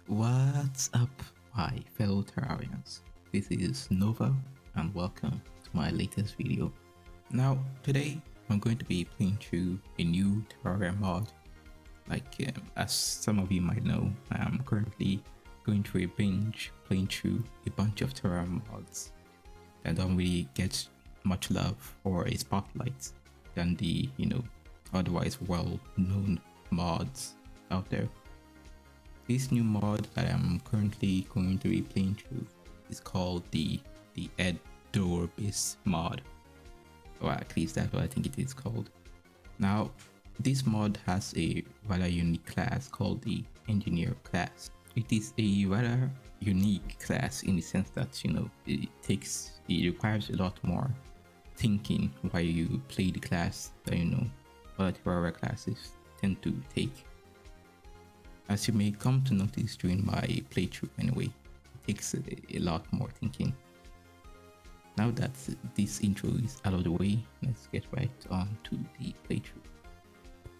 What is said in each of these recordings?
What's up, my fellow Terrarians? This is Nova, and welcome to my latest video. Now, today I'm going to be playing through a new Terraria mod. As some of you might know, I'm currently going through a binge playing through a bunch of Terraria mods that don't really get much love or a spotlight than the, otherwise well-known mods out there. This new mod that I'm currently going to be playing through is called the Edorbis mod, or at least that's what I think it is called. Now, this mod has a rather unique class called the Engineer class. It is a rather unique class in the sense that it requires a lot more thinking while you play the class than other Terraria classes tend to take. As you may come to notice during my playthrough anyway, it takes a lot more thinking. Now that this intro is out of the way, let's get right on to the playthrough.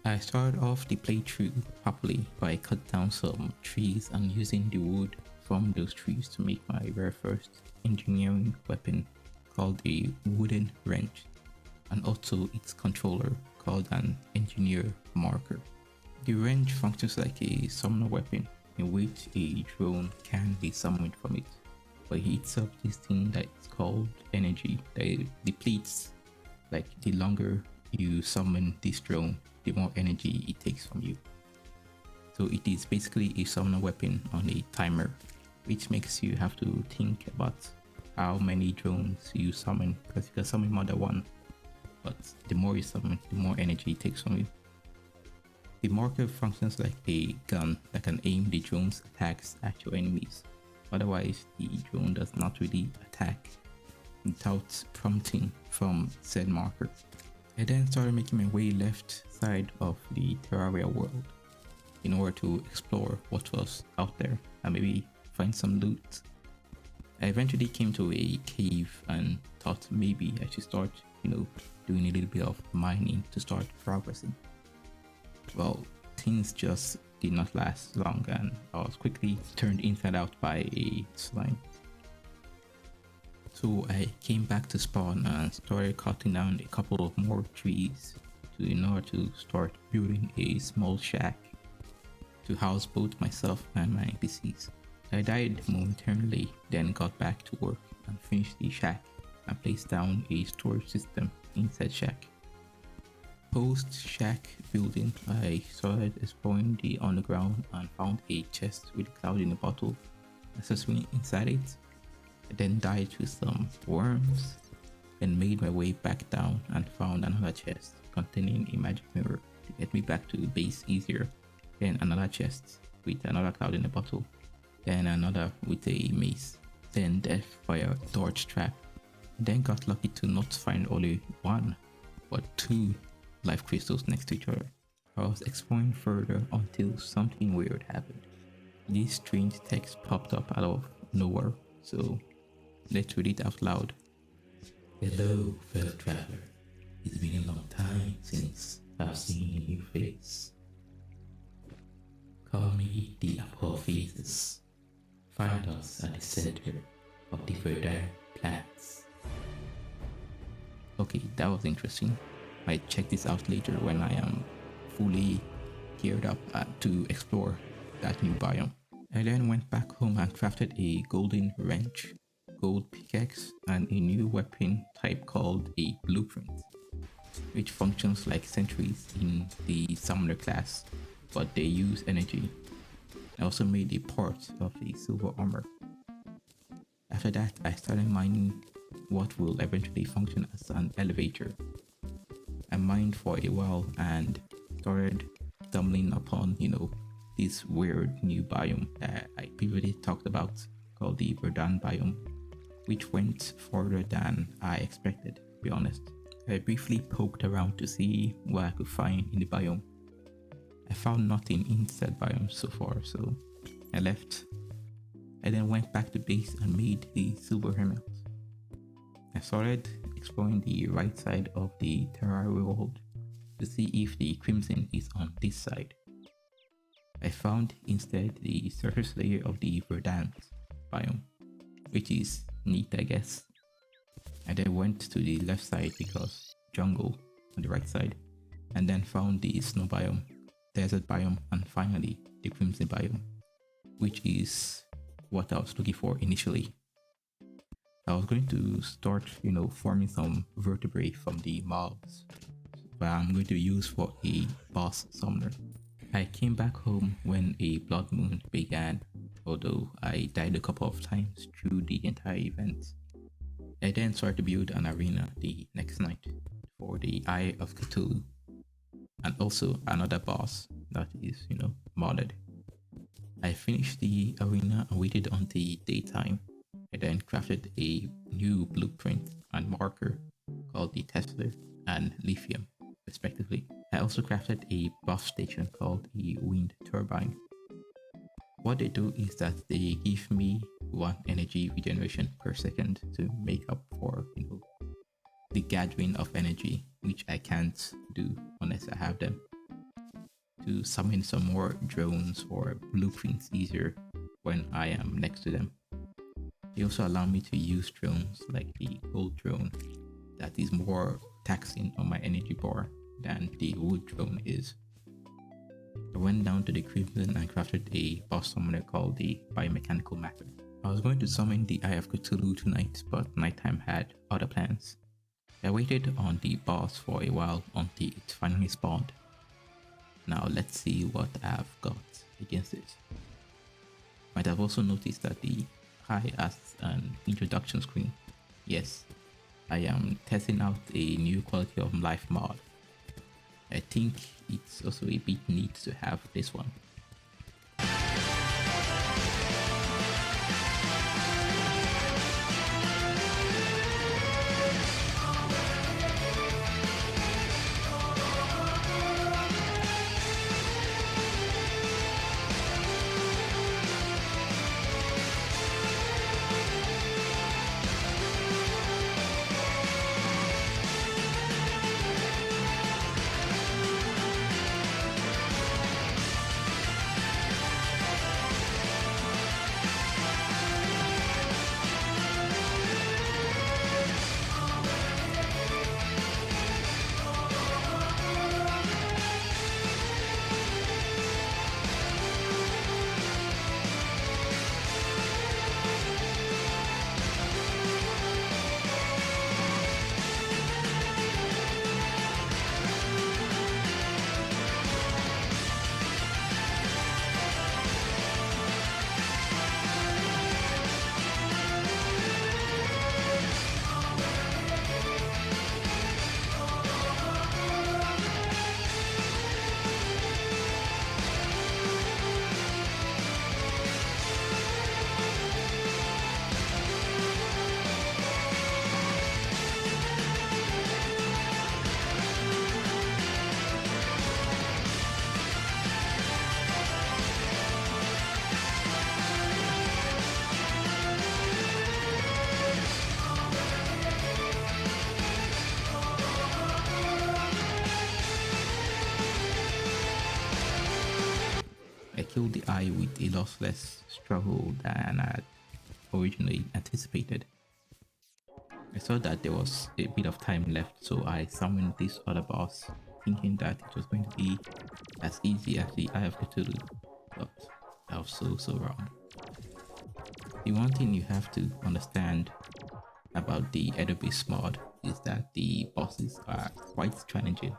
I started off the playthrough properly by cutting down some trees and using the wood from those trees to make my very first engineering weapon called a wooden wrench, and also its controller called an engineer marker. The wrench functions like a summoner weapon in which a drone can be summoned from it, but it heats up this thing that's called energy that it depletes. Like, the longer you summon this drone, the more energy it takes from you. So it is basically a summoner weapon on a timer, which makes you have to think about how many drones you summon, because you can summon more than one, but the more you summon, the more energy it takes from you. The marker functions like a gun that can aim the drone's attacks at your enemies. Otherwise, the drone does not really attack without prompting from said marker. I then started making my way left side of the Terraria world in order to explore what was out there and maybe find some loot. I eventually came to a cave and thought maybe I should start, doing a little bit of mining to start progressing. Well, things just did not last long and I was quickly turned inside out by a slime. So I came back to spawn and started cutting down a couple of more trees in order to start building a small shack to house both myself and my NPCs. I died momentarily, then got back to work and finished the shack and placed down a storage system inside shack. Post shack building, I started exploring the underground and found a chest with a cloud in a bottle accessory inside it. I then died with some worms and made my way back down and found another chest containing a magic mirror to get me back to base easier. Then another chest with another cloud in a bottle, then another with a mace, then death fire torch trap. I then got lucky to not find only one but two life crystals next to each other. I was exploring further until something weird happened. This strange text popped up out of nowhere, so let's read it out loud. Hello, fellow traveler. It's been a long time since I've seen your face. Call me the Apophysis. Find us at the center of the Verdant plants. Okay, that was interesting. I check this out later when I am fully geared up to explore that new biome. I then went back home and crafted a golden wrench, gold pickaxe, and a new weapon type called a blueprint, which functions like sentries in the summoner class, but they use energy. I also made a part of the silver armor. After that, I started mining what will eventually function as an elevator. I mined for a while and started stumbling upon, this weird new biome that I previously talked about called the Verdant biome, which went further than I expected, to be honest. I briefly poked around to see what I could find in the biome. I found nothing in said biome so far, so I left. I then went back to base and made the silver helmet. I started exploring the right side of the Terraria world to see if the crimson is on this side. I found instead the surface layer of the Verdant biome, which is neat, I guess. I then went to the left side because jungle on the right side, and then found the snow biome, desert biome, and finally the crimson biome, which is what I was looking for initially. I was going to start, forming some vertebrae from the mobs that I'm going to use for a boss summoner. I came back home when a blood moon began, although I died a couple of times through the entire event. I then started to build an arena the next night for the Eye of Cthulhu, and also another boss that is, modded. I finished the arena and waited until daytime. I then crafted a new blueprint and marker called the Tesla and Lithium, respectively. I also crafted a buff station called a wind turbine. What they do is that they give me 1 energy regeneration per second to make up for, the gathering of energy, which I can't do unless I have them, to summon some more drones or blueprints easier when I am next to them. They also allow me to use drones like the gold drone that is more taxing on my energy bar than the wood drone is. I went down to the Crimson and crafted a boss summoner called the Biomechanical Matter. I was going to summon the Eye of Cthulhu tonight, but nighttime had other plans. I waited on the boss for a while until it finally spawned. Now let's see what I've got against it. Might have also noticed that the Eye has an introduction screen. Yes, I am testing out a new quality of life mod. I think it's also a bit neat to have this one. I killed the eye with a lot less struggle than I had originally anticipated. I saw that there was a bit of time left, so I summoned this other boss, thinking that it was going to be as easy as the Eye of Cthulhu, but I was so wrong. The one thing you have to understand about the Edorbis mod is that the bosses are quite challenging,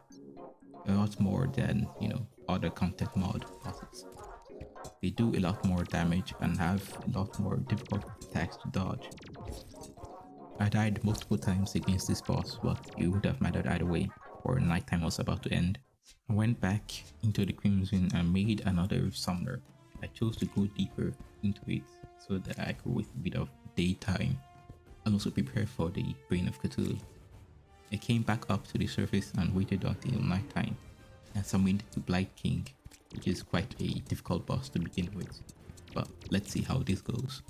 a lot more than, other content mod bosses. They do a lot more damage and have a lot more difficult attacks to dodge. I died multiple times against this boss, but it would have mattered either way, or nighttime was about to end. I went back into the Crimson and made another summoner. I chose to go deeper into it so that I could wait a bit of daytime and also prepare for the Brain of Cthulhu. I came back up to the surface and waited until nighttime and summoned the Blight King, which is quite a difficult boss to begin with, but let's see how this goes.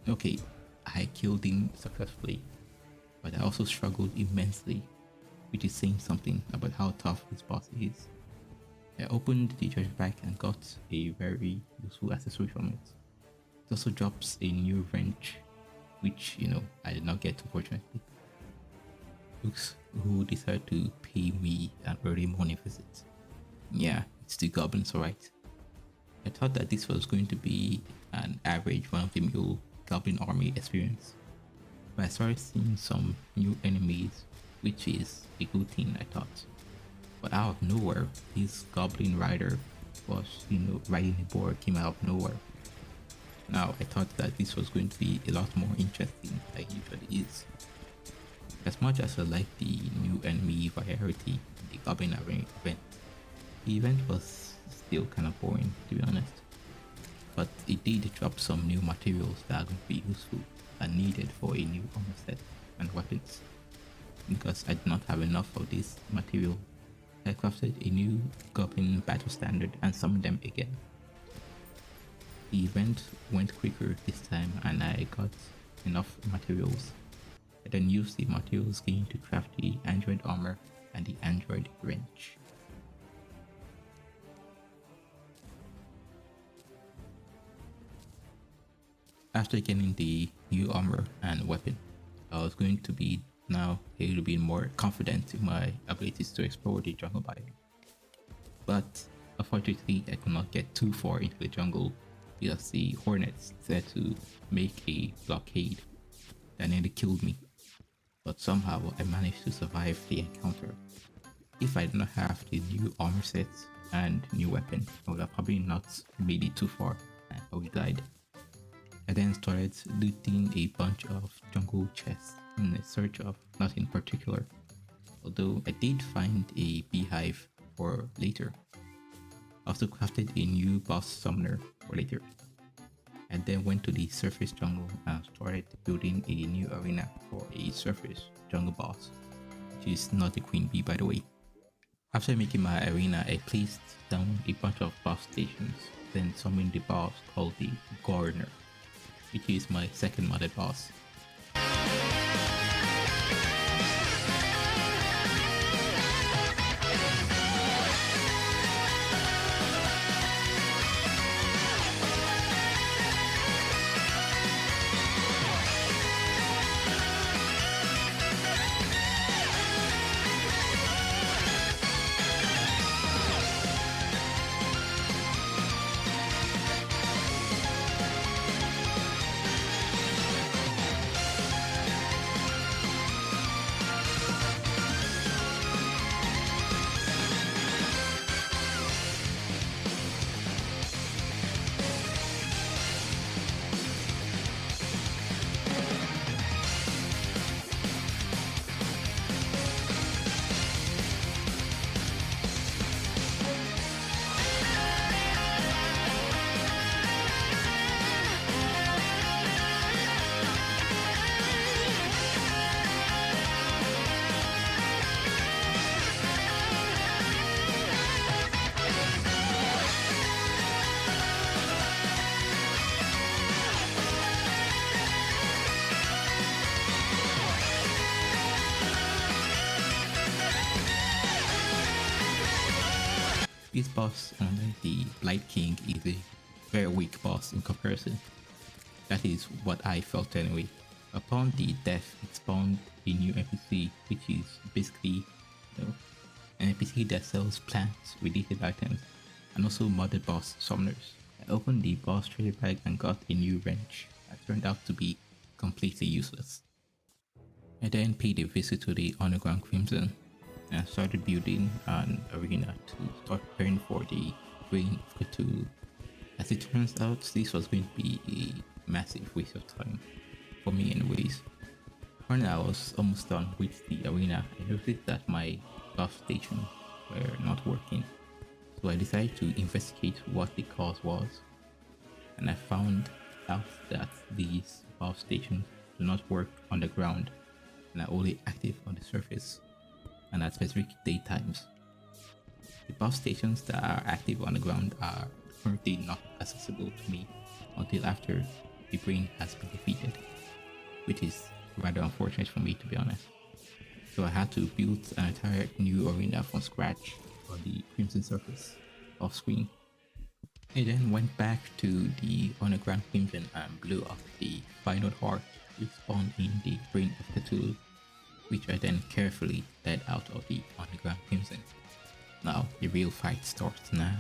Okay, I killed him successfully, but I also struggled immensely, which is saying something about how tough this boss is. I opened the treasure bag and got a very useful accessory from it. It also drops a new wrench, which, I did not get, unfortunately. Looks who decided to pay me an early morning visit. Yeah, it's the goblins, alright. I thought that this was going to be an average run-of-the-mill goblin army experience, but I started seeing some new enemies, which is a good thing, I thought. But out of nowhere, this goblin rider was, riding a boar, came out of nowhere. Now, I thought that this was going to be a lot more interesting than it usually is. As much as I like the new enemy variety in the Goblin Arena event, the event was still kind of boring, to be honest. But it did drop some new materials that are going to be useful and needed for a new armor set and weapons. Because I did not have enough of this material, I crafted a new Goblin battle standard and summoned them again. The event went quicker this time and I got enough materials. I then used the materials gained to craft the android armor and the android wrench. After getting the new armor and weapon, I was going to be now a little bit more confident in my abilities to explore the jungle biome. But unfortunately, I could not get too far into the jungle because the hornets decided to make a blockade that nearly killed me. But somehow I managed to survive the encounter. If I did not have the new armor set and new weapon, I would have probably not made it too far and I would have died. I then started looting a bunch of jungle chests in search of nothing particular, although I did find a beehive for later. I also crafted a new boss summoner for later. I then went to the surface jungle and started building a new arena for a surface jungle boss, which is not the queen bee, by the way. After making my arena, I placed down a bunch of boss stations, then summoned the boss called the Gardner, which is my second modded boss. This boss, unlike the Blight King, is a very weak boss in comparison. That is what I felt anyway. Upon the death, it spawned a new NPC, which is basically, an NPC that sells plants, related items, and also modded boss summoners. I opened the boss treasure bag and got a new wrench that turned out to be completely useless. I then paid a visit to the Underground Crimson and started building an arena to start preparing for the reign of Cthulhu. As it turns out, this was going to be a massive waste of time, for me anyways. When I was almost done with the arena, I noticed that my buff stations were not working, so I decided to investigate what the cause was, and I found out that these buff stations do not work on the ground and are only active on the surface and at specific daytimes. The buff stations that are active on the ground are currently not accessible to me until after the brain has been defeated, which is rather unfortunate for me, to be honest. So I had to build an entire new arena from scratch on the Crimson surface off screen. I then went back to the underground Crimson and blew up the final heart which spawned in the brain of Cthulhu, which I then carefully led out of the underground Crimson. Now the real fight starts now.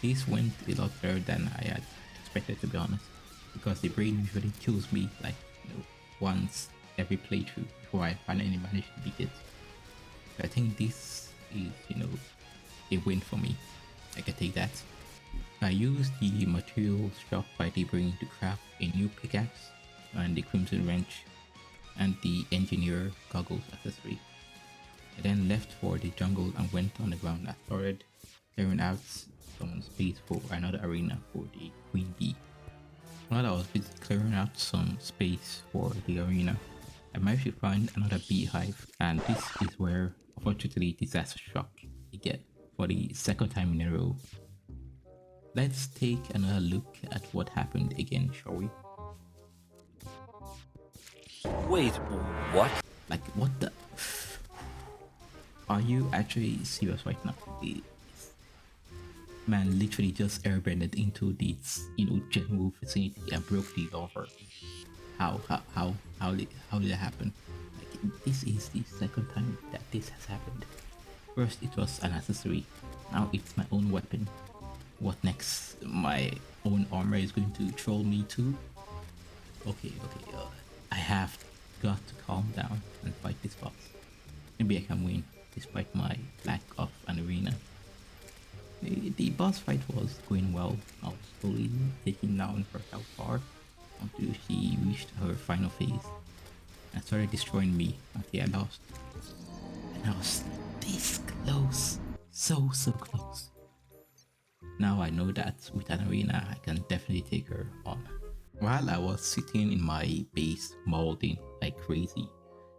This went a lot better than I had expected, to be honest, because the brain usually kills me like, once every playthrough before I finally manage to beat it. So I think this is, a win for me. I can take that. I used the materials dropped by the brain to craft a new pickaxe and the crimson wrench and the engineer goggles accessory. I then left for the jungle and went on the ground as started, clearing out some space for another arena for the queen bee. While I was busy clearing out some space for the arena, I managed to find another beehive, and this is where unfortunately disaster struck again for the second time in a row. Let's take another look at what happened again, shall we? Wait, what? Like, what the? Are you actually serious right now? Man literally just airbended into this, general vicinity and broke the lava. How did that happen? Like, this is the second time that this has happened. First it was an accessory, now it's my own weapon. What next? My own armor is going to troll me too? Okay, I have got to calm down and fight this boss. Maybe I can win, despite my lack of an arena. The boss fight was going well. I was slowly taking down her health bar until she reached her final phase and started destroying me until I lost. And I was this close, so close. Now I know that with an arena I can definitely take her on. While I was sitting in my base molding like crazy,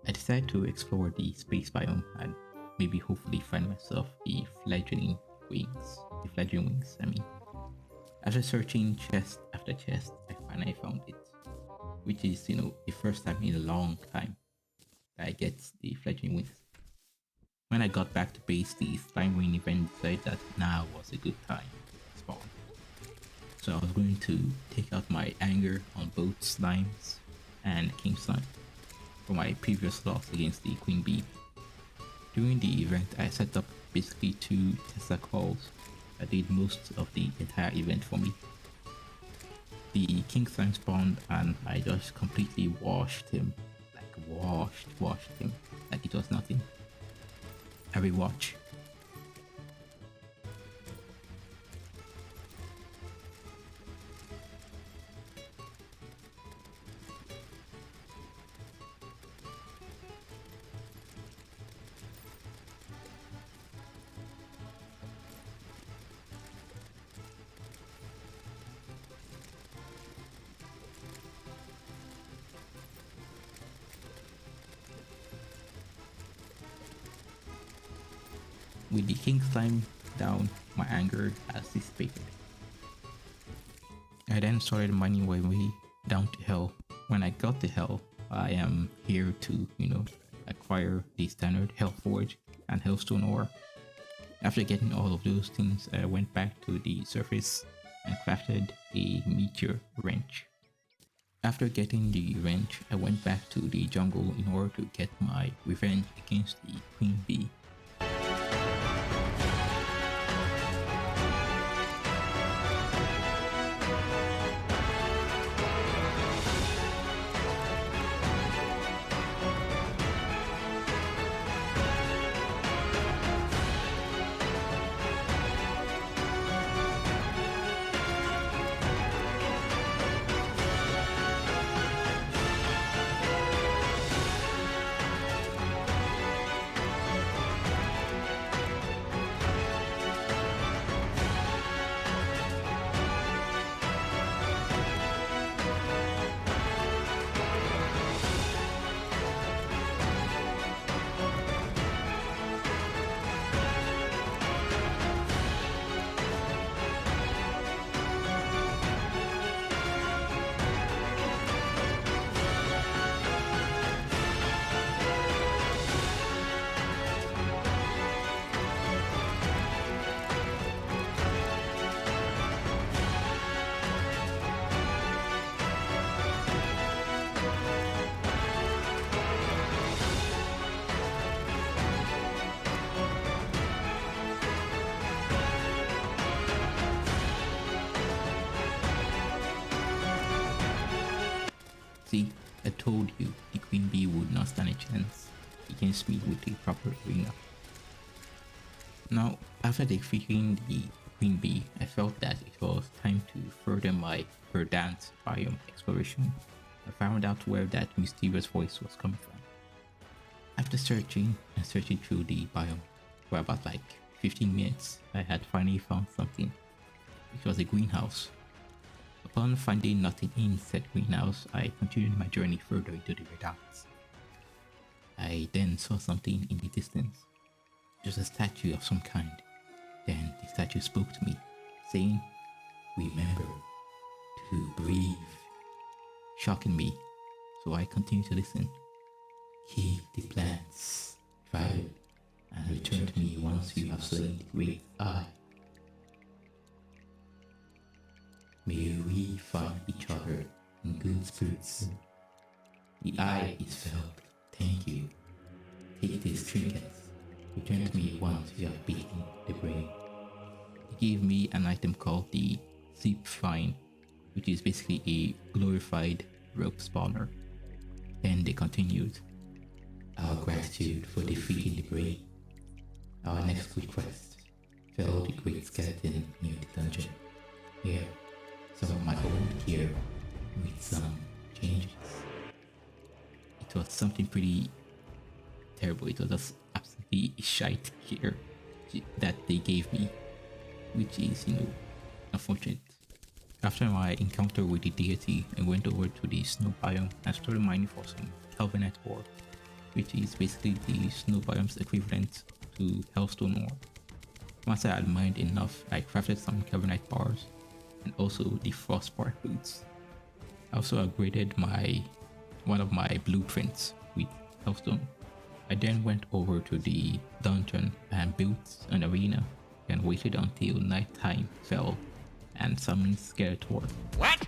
I decided to explore the space biome and maybe hopefully find myself the fledgling wings. After searching chest after chest, I finally found it, which is, the first time in a long time that I get the fledgling wings. When I got back to base, the slime wing event decided that now was a good time to spawn. So I was going to take out my anger on both slimes and king slime for my previous loss against the queen bee. During the event, I set up basically 2 Tesla calls that did most of the entire event for me. The king slime spawned and I just completely washed him, like it was nothing. I rewatch. With the king slime down, my anger has dissipated. I then started mining my way down to hell. When I got to hell, I am here to, acquire the standard hell forge and hellstone ore. After getting all of those things, I went back to the surface and crafted a meteor wrench. After getting the wrench, I went back to the jungle in order to get my revenge against the queen bee. See, I told you the Queen Bee would not stand a chance against me with a proper arena. Now, after defeating the Queen Bee, I felt that it was time to further my Verdant biome exploration. I found out where that mysterious voice was coming from. After searching and searching through the biome for about like 15 minutes, I had finally found something, which was a greenhouse. Upon finding nothing in said greenhouse, I continued my journey further into the Verdant. I then saw something in the distance. It was a statue of some kind. Then the statue spoke to me, saying, "Remember to breathe," shocking me, so I continued to listen. "Keep the plants dry and return to me once you have slain the great eye. May we find each other in good spirits. The eye is felt. Thank you. Take these trinkets. Return to me once you have beaten the brain." He gave me an item called the Zip Vine, which is basically a glorified rope spawner. Then they continued. "Our gratitude for defeating the brain. Our next request: fell the great skeleton near the dungeon. Here, some of my old gear with some changes." It was something pretty terrible. It was just absolutely shite gear that they gave me, which is, unfortunate. After my encounter with the deity, I went over to the snow biome and started mining for some Kelvinite ore, which is basically the snow biome's equivalent to Hellstone ore. Once I had mined enough, I crafted some Kelvinite bars and also the Frostbark boots. I also upgraded one of my blueprints with Hellstone. I then went over to the dungeon and built an arena and waited until nighttime fell and summoned Skeletor. What?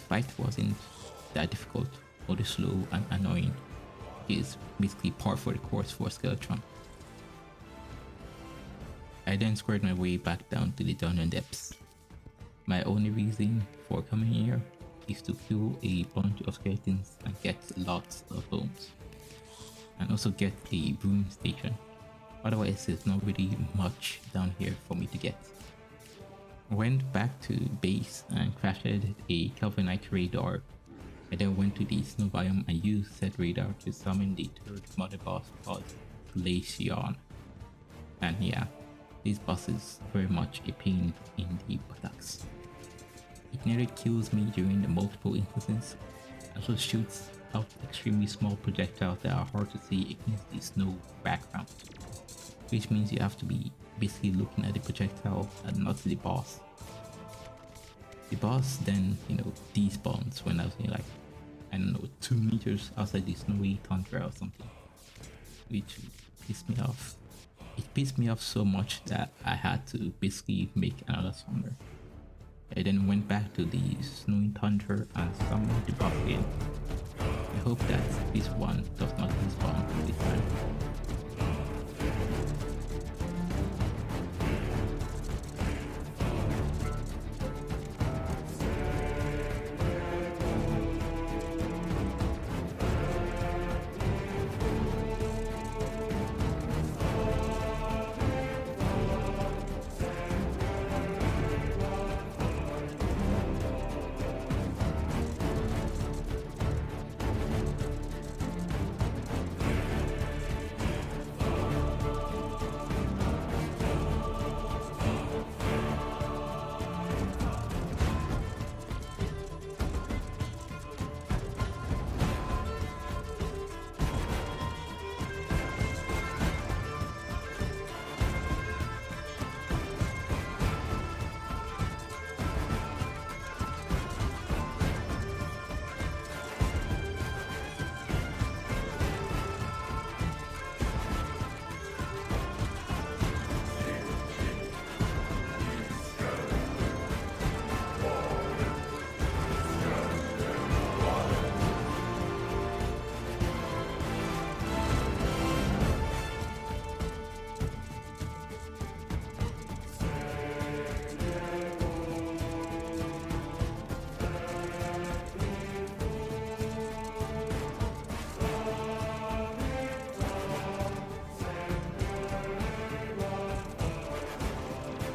Fight wasn't that difficult, although slow and annoying. It is basically par for the course for Skeletron. I then squared my way back down to the dungeon depths. My only reason for coming here is to kill a bunch of skeletons and get lots of bones, and also get a broom station. Otherwise, there's not really much down here for me to get. I went back to base and crafted a Kelvinite radar. I then went to the snow biome and used said radar to summon the third mother boss called Glaciation. And yeah, this boss is very much a pain in the buttocks. It nearly kills me during the multiple instances, and also shoots out extremely small projectiles that are hard to see against the snow background. which means you have to be basically looking at the projectile and not the boss. The boss then, despawns when I was in like, I don't know, 2 meters outside the snowy tundra or something, which pissed me off. It pissed me off so much that I had to basically make another summoner. I then went back to the snowy tundra and summoned the boss again. I hope that this one does not despawn this time.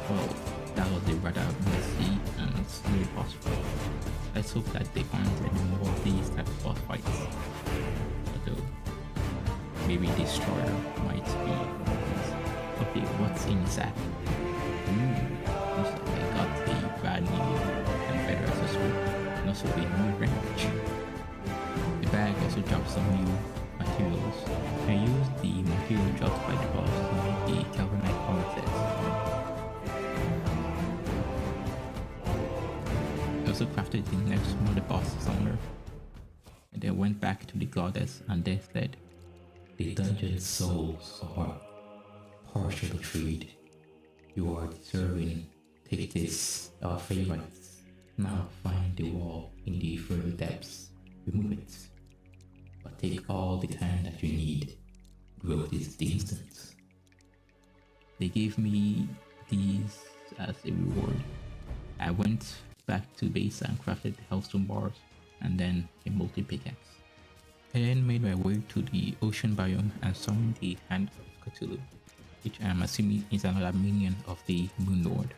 Well, that was a rather messy and slow boss fight. Let's hope that they aren't any more of these type of boss fights. Although, maybe Destroyer might be one of these. Okay, what's in Zap? Looks like I got a bad new and better accessory, and also a new wrench. The bag also dropped some new materials. I used the material dropped by the boss to make the Galvanite armor sets. I also crafted the next mother boss summoner, and then went back to the goddess and they said, "The dungeon souls are partially freed. You are deserving. Take this, our favorites. Now find the wall in the further depths. Remove it. But take all the time that you need. Growth is the instant." They gave me these as a reward. I went back to base and crafted the Hellstone bars and then a multi-pickaxe. I then made my way to the ocean biome and summoned the Hand of Cthulhu, which I am assuming is another minion of the Moon Lord.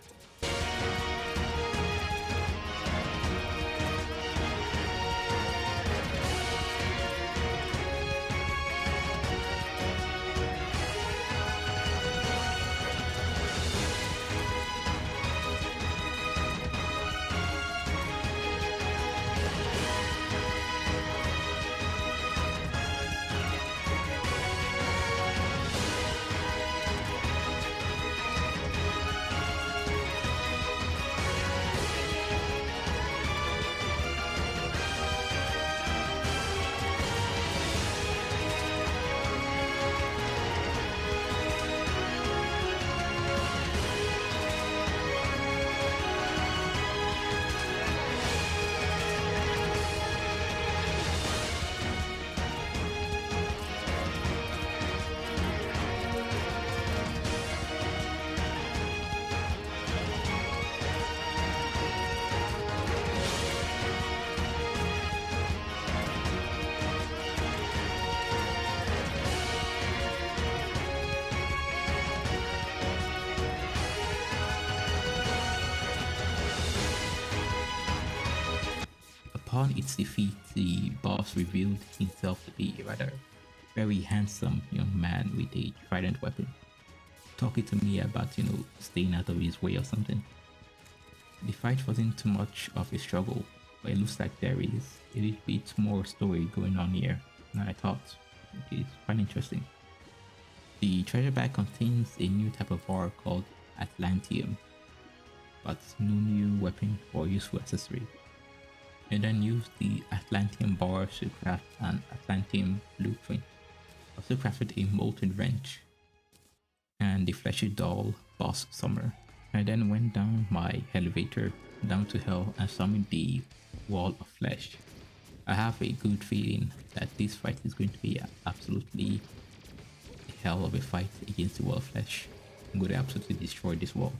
Upon its defeat, the boss revealed himself to be a rather very handsome young man with a trident weapon, talking to me about, staying out of his way or something. The fight wasn't too much of a struggle, but it looks like there is a little bit more story going on here than I thought, which is quite interesting. The treasure bag contains a new type of ore called Atlantium, but no new weapon or useful accessory. You then use the Atlantium bar to craft an Atlantium blueprint. Also crafted a molten wrench and the fleshy doll boss summer. I then went down my elevator down to hell and summoned the wall of flesh. I have a good feeling that this fight is going to be absolutely a hell of a fight against the wall of flesh. I'm going to absolutely destroy this wall.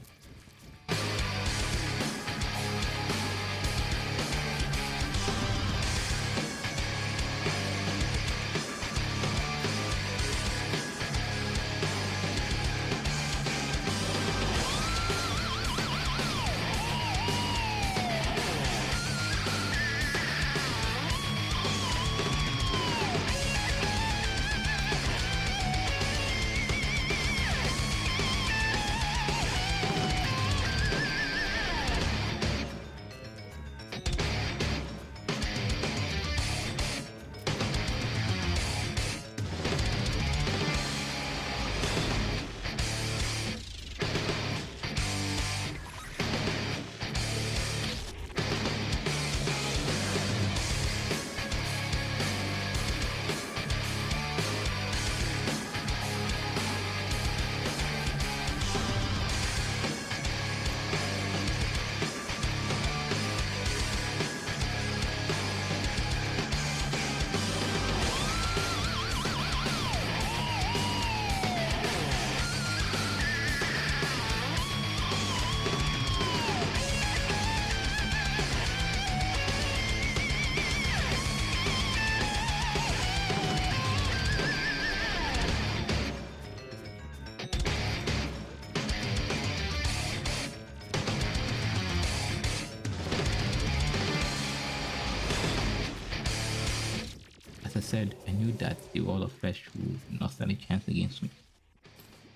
I said, I knew that the wall of flesh would not stand a chance against me.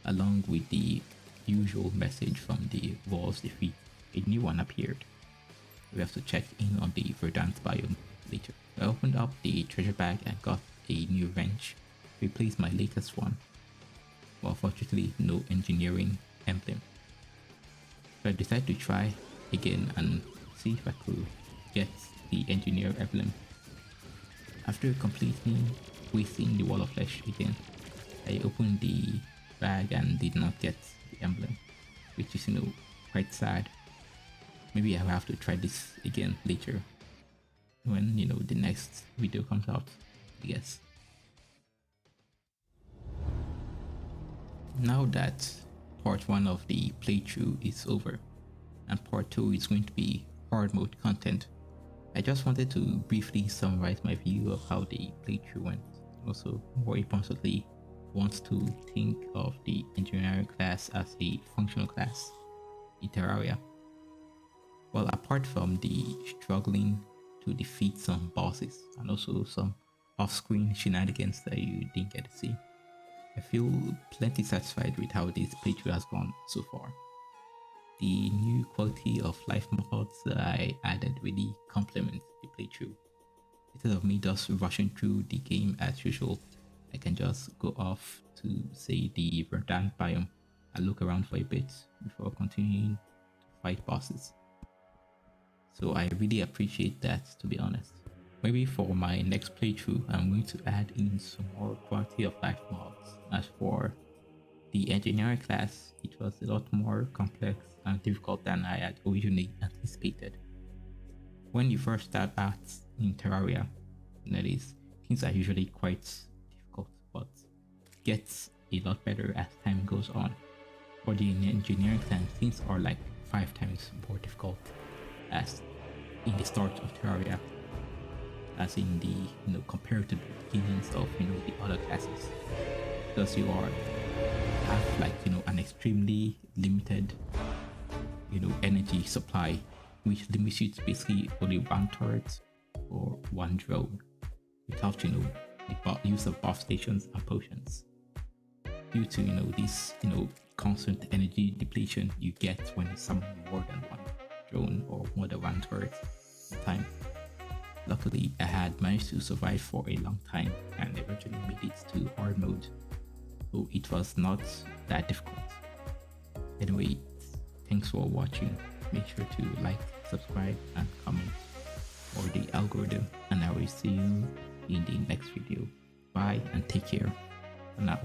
Along with the usual message from the wall's defeat, a new one appeared. We have to check in on the Verdant biome later. I opened up the treasure bag and got a new wrench, replaced my latest one, but unfortunately no engineering emblem. So I decided to try again and see if I could get the engineer emblem. After completely wasting the wall of flesh again, I opened the bag and did not get the emblem, which is, quite sad. Maybe I'll have to try this again later when, the next video comes out, I guess. Now that part 1 of the playthrough is over and part 2 is going to be hard mode content, I just wanted to briefly summarize my view of how the playthrough went. Also, more importantly, want to think of the engineering class as a functional class in Terraria. Well, apart from the struggling to defeat some bosses and also some off-screen shenanigans that you didn't get to see, I feel plenty satisfied with how this playthrough has gone so far. The new quality of life mods that I added really complement the playthrough. Instead of me just rushing through the game as usual, I can just go off to, say, the Verdant biome and look around for a bit before continuing to fight bosses. So I really appreciate that, to be honest. Maybe for my next playthrough, I'm going to add in some more quality of life mods. As for the engineering class, it was a lot more complex and difficult than I had originally anticipated. When you first start out in Terraria, things are usually quite difficult, but gets a lot better as time goes on. For the engineering class, things are like 5 times more difficult as in the start of Terraria, as in the compared to the beginnings of the other classes, because you have an extremely limited energy supply, which limits you to basically only one turret or one drone, without the use of buff stations and potions. Due to this constant energy depletion you get when you summon more than one drone or more than one turret at a time. Luckily, I had managed to survive for a long time and eventually made it to hard mode. so it was not that difficult. Anyway, thanks for watching. Make sure to like, subscribe, and comment for the algorithm, and I will see you in the next video. Bye and take care for now.